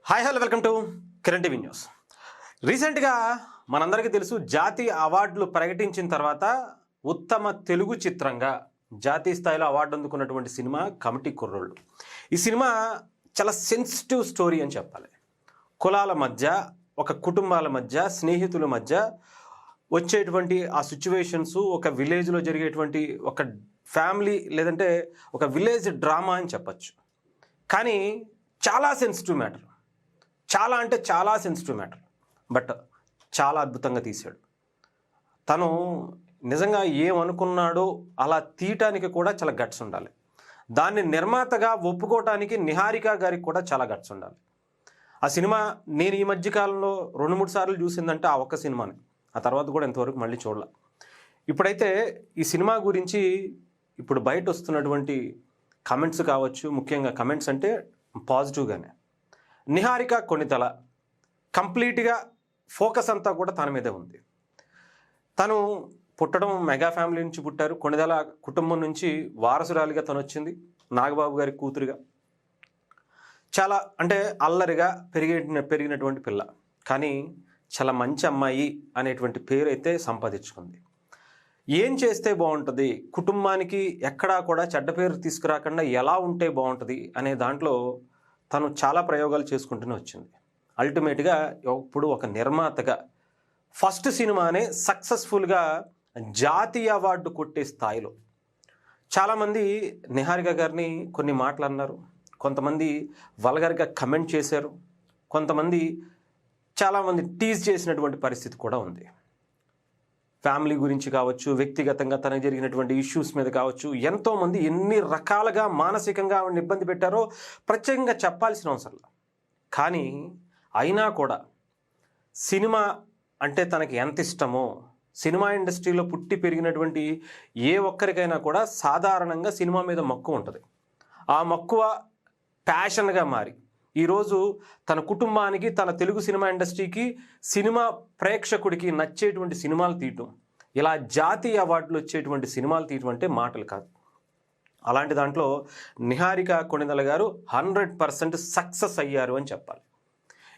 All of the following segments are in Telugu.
Hi hello welcome to Kiran TV news. రీసెంట్గా మనందరికీ తెలుసు, జాతీయ అవార్డులు ప్రకటించిన తర్వాత ఉత్తమ తెలుగు చిత్రంగా జాతీయ స్థాయిలో అవార్డు అందుకున్నటువంటి సినిమా కమిటీ కుర్రోళ్ళు. ఈ సినిమా చాలా సెన్సిటివ్ స్టోరీ అని చెప్పాలి. కులాల మధ్య, ఒక కుటుంబాల మధ్య, స్నేహితుల మధ్య వచ్చేటువంటి ఆ సిచ్యువేషన్స్, ఒక విలేజ్లో జరిగేటువంటి ఒక ఫ్యామిలీ లేదంటే ఒక విలేజ్ డ్రామా అని చెప్పచ్చు. కానీ చాలా సెన్సిటివ్ మ్యాటర్, చాలా అంటే చాలా సెన్సిటివ్ మ్యాటర్, బట్ చాలా అద్భుతంగా తీశాడు. తను నిజంగా ఏమనుకున్నాడో అలా తీయటానికి కూడా చాలా గట్స్ ఉండాలి. దాన్ని నిర్మాతగా ఒప్పుకోవటానికి నిహారిక గారికి కూడా చాలా గట్స్ ఉండాలి. ఆ సినిమా నేను ఈ మధ్యకాలంలో 2-3 సార్లు చూసిందంటే ఆ ఒక్క సినిమాని, ఆ తర్వాత కూడా ఇంతవరకు మళ్ళీ చూడాల. ఇప్పుడైతే ఈ సినిమా గురించి ఇప్పుడు బయట వస్తున్నటువంటి కమెంట్స్ కావచ్చు, ముఖ్యంగా కమెంట్స్ అంటే పాజిటివ్గానే. నిహారిక కొణిదెల కంప్లీట్గా ఫోకస్ అంతా కూడా తన మీదే ఉంది. తను పుట్టడం మెగా ఫ్యామిలీ నుంచి పుట్టారు. కొణిదెల కుటుంబం నుంచి వారసురాలిగా తను వచ్చింది, నాగబాబు గారి కూతురుగా. చాలా అంటే అల్లరిగా పెరిగినటువంటి పిల్ల, కానీ చాలా మంచి అమ్మాయి అనేటువంటి పేరు అయితే సంపాదించుకుంది. ఏం చేస్తే బాగుంటుంది, కుటుంబానికి ఎక్కడా కూడా చెడ్డ పేరు తీసుకురాకుండా ఎలా ఉంటే బాగుంటుంది అనే దాంట్లో తను చాలా ప్రయోగాలు చేసుకుంటూనే వచ్చింది. అల్టిమేట్గా ఇప్పుడు ఒక నిర్మాతగా ఫస్ట్ సినిమానే సక్సెస్ఫుల్గా జాతీయ అవార్డు కొట్టే స్థాయిలో. చాలామంది నిహారిక గారిని కొన్ని మాటలు అన్నారు, కొంతమంది వల్గర్గా కమెంట్ చేశారు, కొంతమంది చాలామంది టీజ్ చేసినటువంటి పరిస్థితి కూడా ఉంది. ఫ్యామిలీ గురించి కావచ్చు, వ్యక్తిగతంగా తనకు జరిగినటువంటి ఇష్యూస్ మీద కావచ్చు, ఎంతోమంది ఎన్ని రకాలుగా మానసికంగా ఆవిడని ఇబ్బంది పెట్టారో ప్రత్యేకంగా చెప్పాల్సిన అవసరం లేదు. కానీ అయినా కూడా సినిమా అంటే తనకి ఎంత ఇష్టమో, సినిమా ఇండస్ట్రీలో పుట్టి పెరిగినటువంటి ఏ ఒక్కరికైనా కూడా సాధారణంగా సినిమా మీద మక్కువ ఉంటుంది. ఆ మక్కువ ప్యాషన్గా మారి ఈరోజు తన కుటుంబానికి, తన తెలుగు సినిమా ఇండస్ట్రీకి, సినిమా ప్రేక్షకుడికి నచ్చేటువంటి సినిమాలు తీయటం, ఇలా జాతీయ అవార్డులు వచ్చేటువంటి సినిమాలు తీయటం అంటే మాటలు కాదు. అలాంటి దాంట్లో నిహారిక కొణిదెల గారు 100% సక్సెస్ అయ్యారు అని చెప్పాలి.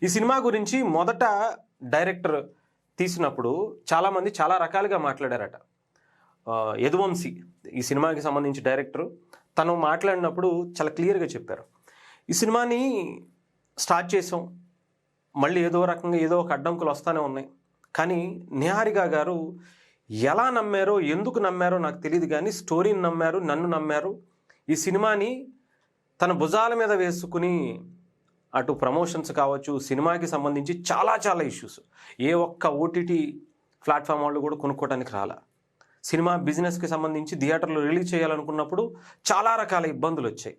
ఈ సినిమా గురించి మొదట డైరెక్టర్ తీసినప్పుడు చాలామంది చాలా రకాలుగా మాట్లాడారట. యదువంశీ ఈ సినిమాకి సంబంధించి డైరెక్టర్, తను మాట్లాడినప్పుడు చాలా క్లియర్గా చెప్పారు, ఈ సినిమాని స్టార్ట్ చేసాం, మళ్ళీ ఏదో రకంగా ఏదో ఒక అడ్డంకులు వస్తూనే ఉన్నాయి. కానీ నిహారిక గారు ఎలా నమ్మారో, ఎందుకు నమ్మారో నాకు తెలియదు, కానీ స్టోరీని నమ్మారు, నన్ను నమ్మారు. ఈ సినిమాని తన భుజాల మీద వేసుకుని అటు ప్రమోషన్స్ కావచ్చు, సినిమాకి సంబంధించి చాలా చాలా ఇష్యూస్, ఏ ఒక్క ఓటీటీ ప్లాట్ఫామ్ వాళ్ళు కూడా కొనుక్కోవడానికి రాలా. సినిమా బిజినెస్కి సంబంధించి థియేటర్లో రిలీజ్ చేయాలనుకున్నప్పుడు చాలా రకాల ఇబ్బందులు వచ్చాయి.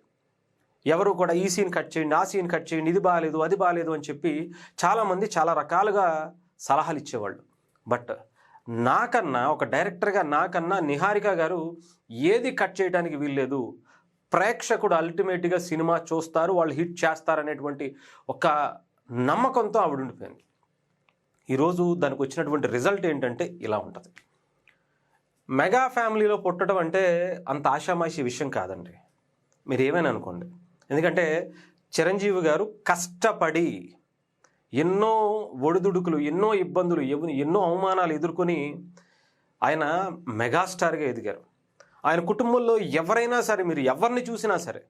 ఎవరు కూడా ఈ సీన్ కట్ చేయండి, ఆ సీన్ కట్ చేయండి, ఇది బాగాలేదు, అది బాగాలేదు అని చెప్పి చాలామంది చాలా రకాలుగా సలహాలు ఇచ్చేవాళ్ళు. బట్ నాకన్నా, ఒక డైరెక్టర్గా నాకన్నా నిహారిక గారు ఏది కట్ చేయడానికి వీల్లేదు, ప్రేక్షకుడు అల్టిమేట్గా సినిమా చూస్తారు, వాళ్ళు హిట్ చేస్తారనేటువంటి ఒక నమ్మకంతో ఆవిడ ఉండిపోయింది. ఈరోజు దానికి వచ్చినటువంటి రిజల్ట్ ఏంటంటే ఇలా ఉంటుంది. మెగా ఫ్యామిలీలో పుట్టడం అంటే అంత ఆషామాషి విషయం కాదండి, మీరు ఏమైనా అనుకోండి. ఎందుకంటే చిరంజీవి గారు కష్టపడి ఎన్నో ఒడిదుడుకులు, ఎన్నో ఇబ్బందులు, ఎన్నో అవమానాలు ఎదుర్కొని ఆయన మెగాస్టార్గా ఎదిగారు. ఆయన కుటుంబంలో ఎవరైనా సరే, మీరు ఎవరిని చూసినా సరే,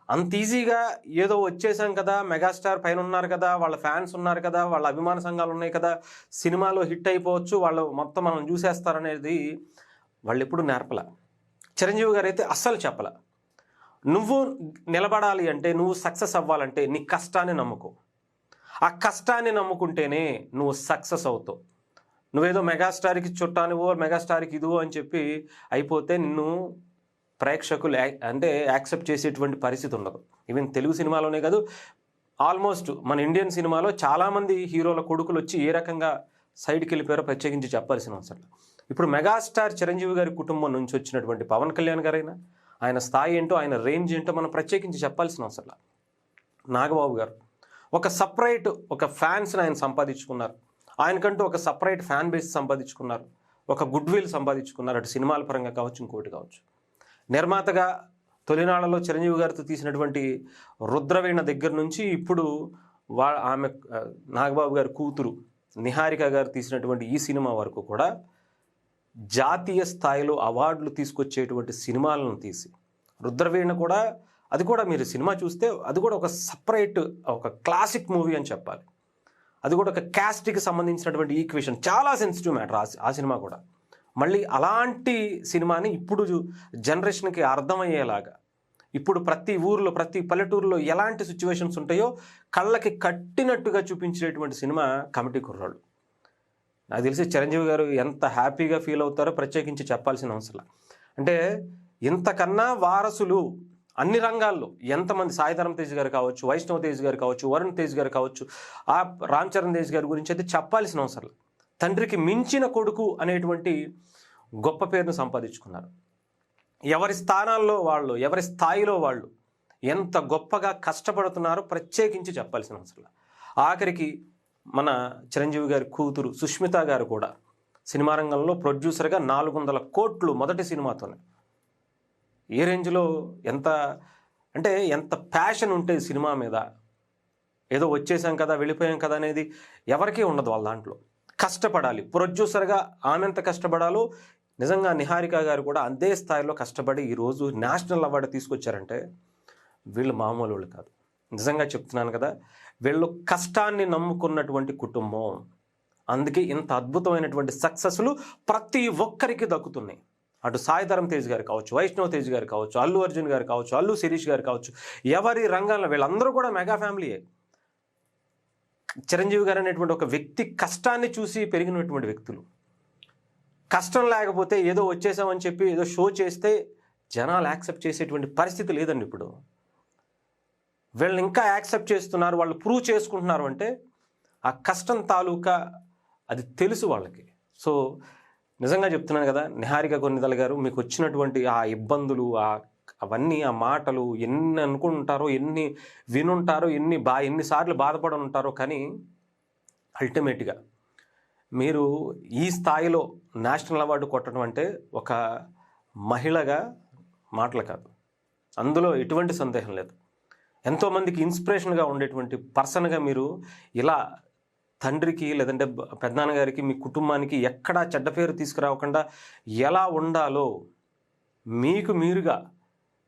అంత ఈజీగా ఏదో వచ్చేసాం కదా, మెగాస్టార్ పైన ఉన్నారు కదా, వాళ్ళ ఫ్యాన్స్ ఉన్నారు కదా, వాళ్ళ అభిమాన సంఘాలు ఉన్నాయి కదా, సినిమాలో హిట్ అయిపోవచ్చు, వాళ్ళు మొత్తం మనం చూసేస్తారనేది వాళ్ళు ఎప్పుడు నేర్పల. చిరంజీవి గారు అయితే అస్సలు చెప్పల. నువ్వు నిలబడాలి అంటే, నువ్వు సక్సెస్ అవ్వాలంటే నీ కష్టాన్ని నమ్ముకో, ఆ కష్టాన్ని నమ్ముకుంటేనే నువ్వు సక్సెస్ అవుతావు. నువ్వేదో మెగాస్టార్కి చుట్టానివో, మెగాస్టార్కి ఇదివో అని చెప్పి అయిపోతే నిన్ను ప్రేక్షకులు అంటే యాక్సెప్ట్ చేసేటువంటి పరిస్థితి ఉండదు. ఈవెన్ తెలుగు సినిమాలోనే కాదు, ఆల్మోస్ట్ మన ఇండియన్ సినిమాలో చాలామంది హీరోల కొడుకులు వచ్చి ఏ రకంగా సైడ్కి వెళ్ళిపోయారో ప్రత్యేకించి చెప్పాల్సిన అవసరం. ఇప్పుడు మెగాస్టార్ చిరంజీవి గారి కుటుంబం నుంచి వచ్చినటువంటి పవన్ కళ్యాణ్ గారైనా, ఆయన స్థాయి ఏంటో, ఆయన రేంజ్ ఏంటో మనం ప్రత్యేకించి చెప్పాల్సిన అవసరం. నాగబాబు గారు ఒక సపరేట్ ఒక ఫ్యాన్స్ని ఆయన సంపాదించుకున్నారు, ఆయనకంటూ ఒక సపరేట్ ఫ్యాన్ బేస్ సంపాదించుకున్నారు, ఒక గుడ్ విల్ సంపాదించుకున్నారు, అటు సినిమాల పరంగా కావచ్చు, ఇంకోటి కావచ్చు. నిర్మాతగా తొలినాళ్లలో చిరంజీవి గారితో తీసినటువంటి రుద్రవీణ దగ్గర నుంచి ఇప్పుడు ఆమె నాగబాబు గారి కూతురు నిహారిక గారు తీసినటువంటి ఈ సినిమా వరకు కూడా జాతీయ స్థాయిలో అవార్డులు తీసుకొచ్చేటువంటి సినిమాలను తీసి, రుద్రవీణ కూడా అది కూడా మీరు సినిమా చూస్తే అది కూడా ఒక సపరేట్ ఒక క్లాసిక్ మూవీ అని చెప్పాలి. అది కూడా ఒక క్యాస్ట్కి సంబంధించినటువంటి ఈక్వేషన్, చాలా సెన్సిటివ్ మ్యాటర్ ఆ సినిమా కూడా. మళ్ళీ అలాంటి సినిమాని ఇప్పుడు జనరేషన్కి అర్థమయ్యేలాగా, ఇప్పుడు ప్రతి ఊర్లో ప్రతి పల్లెటూరులో ఎలాంటి సిచ్యువేషన్స్ ఉంటాయో కళ్ళకి కట్టినట్టుగా చూపించేటువంటి సినిమా కమిటీ కుర్రాళ్ళు. నాకు తెలిసి చిరంజీవి గారు ఎంత హ్యాపీగా ఫీల్ అవుతారో ప్రత్యేకించి చెప్పాల్సిన అవసరం. అంటే ఇంతకన్నా వారసులు అన్ని రంగాల్లో ఎంతమంది, సాయిధరం తేజ్ గారు కావచ్చు, వైష్ణవ్ తేజ్ గారు కావచ్చు, వరుణ్ తేజ్ గారు కావచ్చు, ఆ రామ్ చరణ్ తేజ్ గారి గురించి అయితే చెప్పాల్సిన అవసరం. తండ్రికి మించిన కొడుకు అనేటువంటి గొప్ప పేరును సంపాదించుకున్నారు. ఎవరి స్థానాల్లో వాళ్ళు, ఎవరి స్థాయిలో వాళ్ళు ఎంత గొప్పగా కష్టపడుతున్నారో ప్రత్యేకించి చెప్పాల్సిన అవసరం. ఆఖరికి మన చిరంజీవి గారి కూతురు సుష్మిత గారు కూడా సినిమా రంగంలో ప్రొడ్యూసర్గా 400 కోట్లు మొదటి సినిమాతోనే. ఏ రేంజ్లో ఎంత ప్యాషన్ ఉంటే సినిమా మీద, ఏదో వచ్చేసాం కదా వెళ్ళిపోయాం కదా అనేది ఎవరికీ ఉండదు. వాళ్ళ దాంట్లో కష్టపడాలి. ప్రొడ్యూసర్గా ఆమె ఎంత కష్టపడాలో నిజంగా నిహారిక గారు కూడా అదే స్థాయిలో కష్టపడి ఈరోజు నేషనల్ అవార్డు తీసుకొచ్చారంటే వీళ్ళు మామూలు వాళ్ళు కాదు. నిజంగా చెప్తున్నాను కదా, వీళ్ళు కష్టాన్ని నమ్ముకున్నటువంటి కుటుంబం. అందుకే ఇంత అద్భుతమైనటువంటి సక్సెస్లు ప్రతి ఒక్కరికి దక్కుతున్నాయి. అటు సాయిధరం తేజ్ గారు కావచ్చు, వైష్ణవ్ తేజ్ గారు కావచ్చు, అల్లు అర్జున్ గారు కావచ్చు, అల్లు శిరీష్ గారు కావచ్చు, ఎవరి రంగాల్లో వీళ్ళందరూ కూడా మెగా ఫ్యామిలీయే. చిరంజీవి గారు అనేటువంటి ఒక వ్యక్తి కష్టాన్ని చూసి పెరిగినటువంటి వ్యక్తులు. కష్టం లేకపోతే ఏదో వచ్చేసామని చెప్పి ఏదో షో చేస్తే జనాలు యాక్సెప్ట్ చేసేటువంటి పరిస్థితి లేదండి ఇప్పుడు. వీళ్ళని ఇంకా యాక్సెప్ట్ చేస్తున్నారు, వాళ్ళు ప్రూవ్ చేసుకుంటున్నారు అంటే ఆ కష్టం తాలూకా అది తెలుసు వాళ్ళకి. సో నిజంగా చెప్తున్నాను కదా, నిహారిక కొన్నిదల గారు మీకు వచ్చినటువంటి ఆ ఇబ్బందులు, అవన్నీ, ఆ మాటలు ఎన్ని అనుకుంటారో, ఎన్ని వినుంటారో, ఎన్నిసార్లు బాధపడి ఉంటారో, కానీ అల్టిమేట్గా మీరు ఈ స్థాయిలో నేషనల్ అవార్డు కొట్టడం అంటే ఒక మహిళగా మాటలు కాదు, అందులో ఎటువంటి సందేహం లేదు. ఎంతోమందికి ఇన్స్పిరేషన్గా ఉండేటువంటి పర్సన్గా మీరు ఇలా తండ్రికి లేదంటే పెద్దనాన్నగారికి, మీ కుటుంబానికి ఎక్కడా చెడ్డ పేరు తీసుకురావకుండా ఎలా ఉండాలో మీకు మీరుగా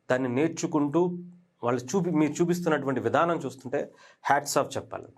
దాన్ని నేర్చుకుంటూ మీరు చూపిస్తున్నటువంటి విధానం చూస్తుంటే హ్యాట్స్ ఆఫ్ చెప్పాలి.